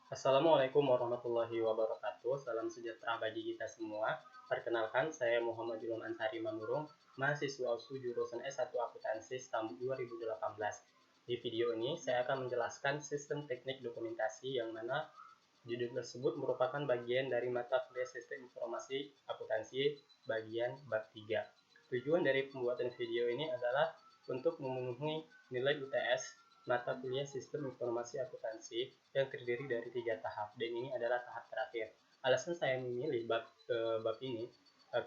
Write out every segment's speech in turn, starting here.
Assalamualaikum warahmatullahi wabarakatuh. Salam sejahtera bagi kita semua. Perkenalkan, saya Muhammad Julum Ansari Manurung, mahasiswa USU jurusan S1 Akuntansi tahun 2018. Di video ini, saya akan menjelaskan sistem teknik dokumentasi yang mana judul tersebut merupakan bagian dari mata kuliah Sistem Informasi Akuntansi bagian bab 3. Tujuan dari pembuatan video ini adalah untuk memenuhi nilai UTS mata kuliah Sistem Informasi Akuntansi yang terdiri dari 3 tahap, dan ini adalah tahap terakhir. Alasan saya memilih bab ini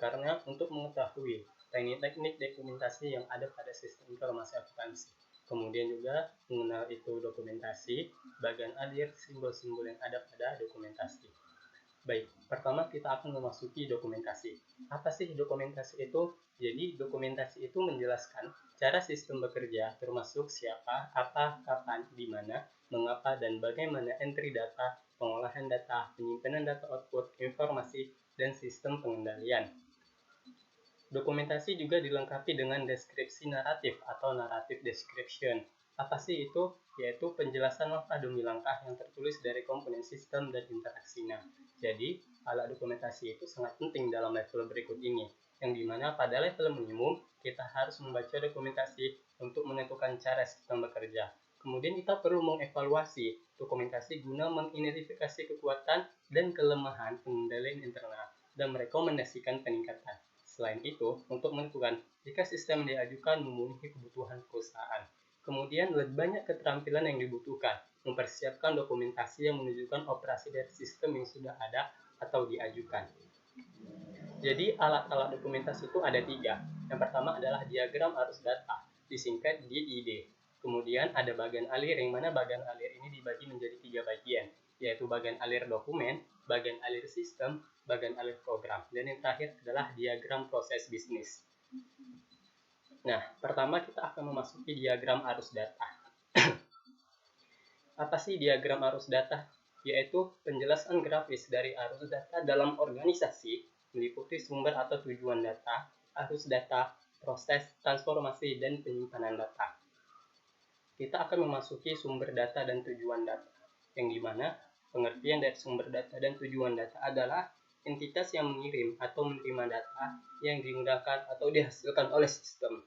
karena untuk mengetahui teknik-teknik dokumentasi yang ada pada Sistem Informasi Akuntansi. Kemudian juga mengenal itu dokumentasi, bagian alir, simbol-simbol yang ada pada dokumentasi. Baik, pertama kita akan memasuki dokumentasi. Apa sih dokumentasi itu? Jadi, dokumentasi itu menjelaskan cara sistem bekerja, termasuk siapa, apa, kapan, di mana, mengapa, dan bagaimana entry data, pengolahan data, penyimpanan data output, informasi, dan sistem pengendalian. Dokumentasi juga dilengkapi dengan deskripsi naratif atau narrative description. Apa sih itu? Yaitu penjelasan langkah demi langkah yang tertulis dari komponen sistem dan interaksinya. Jadi, alat dokumentasi itu sangat penting dalam level berikut ini, yang dimana pada level minimum, kita harus membaca dokumentasi untuk menentukan cara sistem bekerja. Kemudian kita perlu mengevaluasi dokumentasi guna mengidentifikasi kekuatan dan kelemahan pengendalian internal dan merekomendasikan peningkatan. Selain itu, untuk menentukan jika sistem diajukan memenuhi kebutuhan perusahaan. Kemudian, lebih banyak keterampilan yang dibutuhkan, mempersiapkan dokumentasi yang menunjukkan operasi dari sistem yang sudah ada atau diajukan. Jadi, alat-alat dokumentasi itu ada 3. Yang pertama adalah diagram arus data, disingkat DID. Kemudian ada bagian alir, yang mana bagian alir ini dibagi menjadi 3 bagian, yaitu bagian alir dokumen, bagian alir sistem, bagian alir program. Dan yang terakhir adalah diagram proses bisnis. Nah, pertama kita akan memasuki diagram arus data. Apa sih diagram arus data? Yaitu penjelasan grafis dari arus data dalam organisasi, meliputi sumber atau tujuan data, arus data, proses, transformasi, dan penyimpanan data. Kita akan memasuki sumber data dan tujuan data, yang dimana pengertian dari sumber data dan tujuan data adalah entitas yang mengirim atau menerima data yang digunakan atau dihasilkan oleh sistem.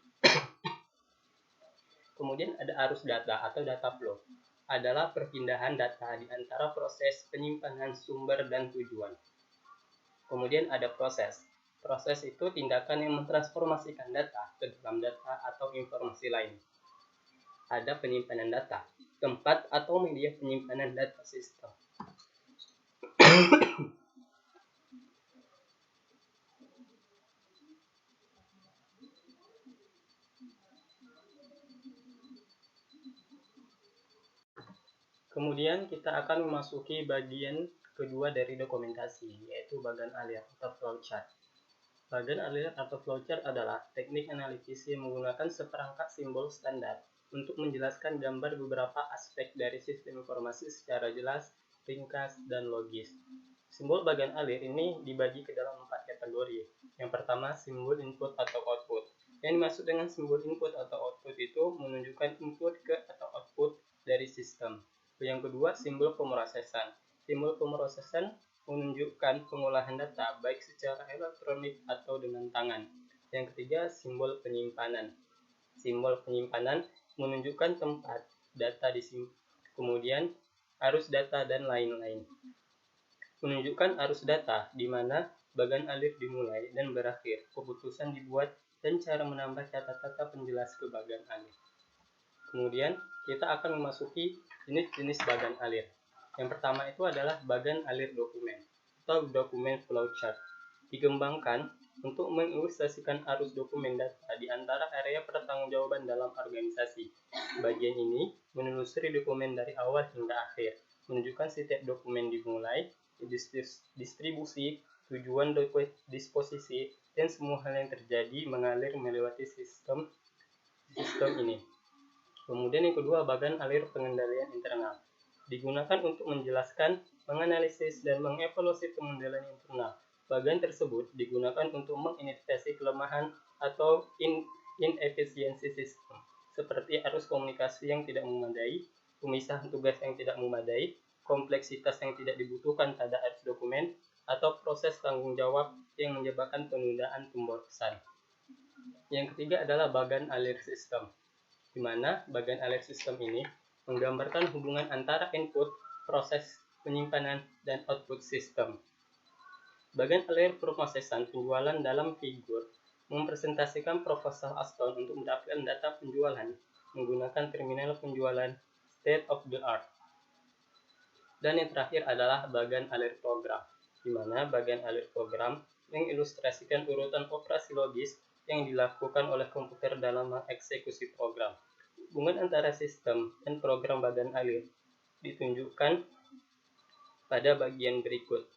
Kemudian ada arus data atau data flow, adalah perpindahan data di antara proses penyimpanan sumber dan tujuan. Kemudian ada proses. Proses itu tindakan yang mentransformasikan data ke dalam data atau informasi lain. Ada penyimpanan data, tempat atau media penyimpanan data sistem. Kemudian kita akan memasuki bagian kedua dari dokumentasi, yaitu bagian alir atau flowchart. Bagian alir atau flowchart adalah teknik analisis yang menggunakan seperangkat simbol standar untuk menjelaskan gambar beberapa aspek dari sistem informasi secara jelas, ringkas, dan logis. Simbol bagian alir ini dibagi ke dalam 4 kategori. Yang pertama, simbol input atau output. Yang dimaksud dengan simbol input atau output itu menunjukkan input ke atau output dari sistem. Yang kedua, simbol pemrosesan. Simbol pemrosesan menunjukkan pengolahan data baik secara elektronik atau dengan tangan. Yang ketiga, simbol penyimpanan. Simbol penyimpanan menunjukkan tempat data disimpan, kemudian arus data dan lain-lain. Menunjukkan arus data, di mana bagian alir dimulai dan berakhir, keputusan dibuat, dan cara menambah kata-kata penjelas ke bagian alir. Kemudian, kita akan memasuki jenis-jenis bagian alir. Yang pertama itu adalah bagian alir dokumen atau dokumen flowchart. Dikembangkan untuk mengilustrasikan arus dokumen data di antara area pertanggungjawaban dalam organisasi. Bagian ini menelusuri dokumen dari awal hingga akhir, menunjukkan setiap dokumen dimulai, distribusi, tujuan disposisi, dan semua hal yang terjadi mengalir melewati sistem ini. Kemudian yang kedua, bagian alir pengendalian internal. Digunakan untuk menjelaskan, menganalisis, dan mengevaluasi pengendalian internal. Bagian tersebut digunakan untuk mengidentifikasi kelemahan atau inefisiensi sistem, seperti arus komunikasi yang tidak memadai, pemisahan tugas yang tidak memadai, kompleksitas yang tidak dibutuhkan pada arus dokumen, atau proses tanggung jawab yang menyebabkan penundaan pemborosan. Yang ketiga adalah bagan alir sistem, di mana bagan alir sistem ini menggambarkan hubungan antara input, proses penyimpanan, dan output sistem. Bagan alir pemrosesan penjualan dalam figur mempresentasikan proposal Aston untuk mendapatkan data penjualan menggunakan terminal penjualan state of the art. Dan yang terakhir adalah bagan alir program, di mana bagan alir program mengilustrasikan urutan operasi logis yang dilakukan oleh komputer dalam mengeksekusi program. Hubungan antara sistem dan program bagan alir ditunjukkan pada bagian berikut.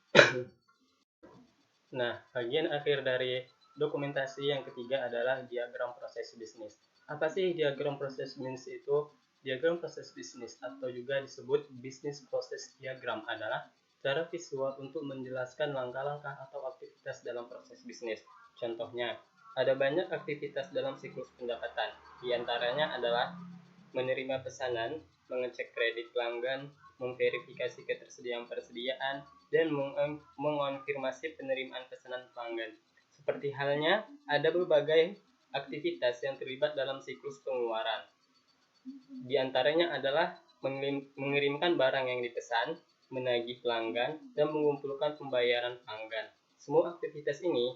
Nah, bagian akhir dari dokumentasi yang ketiga adalah diagram proses bisnis. Apa sih diagram proses bisnis itu? Diagram proses bisnis atau juga disebut business process diagram adalah cara visual untuk menjelaskan langkah-langkah atau aktivitas dalam proses bisnis. Contohnya, ada banyak aktivitas dalam siklus pendapatan. Di antaranya adalah menerima pesanan, mengecek kredit pelanggan, memverifikasi ketersediaan persediaan, dan mengonfirmasi penerimaan pesanan pelanggan. Seperti halnya, ada berbagai aktivitas yang terlibat dalam siklus pengeluaran. Di antaranya adalah mengirimkan barang yang dipesan, menagih pelanggan, dan mengumpulkan pembayaran pelanggan. Semua aktivitas ini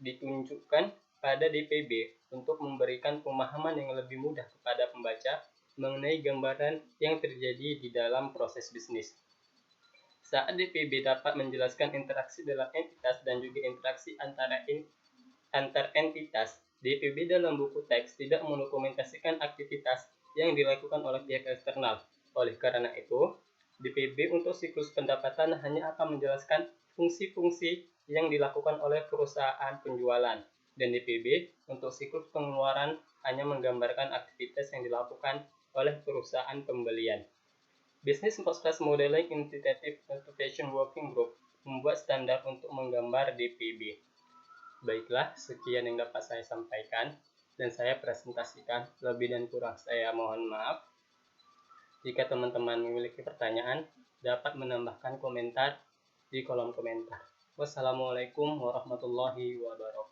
ditunjukkan pada DPB untuk memberikan pemahaman yang lebih mudah kepada pembaca mengenai gambaran yang terjadi di dalam proses bisnis. Saat DPB dapat menjelaskan interaksi dalam entitas dan juga interaksi antar entitas, DPB dalam buku teks tidak mendokumentasikan aktivitas yang dilakukan oleh pihak eksternal. Oleh karena itu, DPB untuk siklus pendapatan hanya akan menjelaskan fungsi-fungsi yang dilakukan oleh perusahaan penjualan, dan DPB untuk siklus pengeluaran hanya menggambarkan aktivitas yang dilakukan oleh perusahaan pembelian. Business Process Modeling Intuitive Motivation Working Group membuat standar untuk menggambar DPB. Baiklah, sekian yang dapat saya sampaikan dan saya presentasikan. Lebih dan kurang saya mohon maaf. Jika teman-teman memiliki pertanyaan, dapat menambahkan komentar di kolom komentar. Wassalamualaikum warahmatullahi wabarakatuh.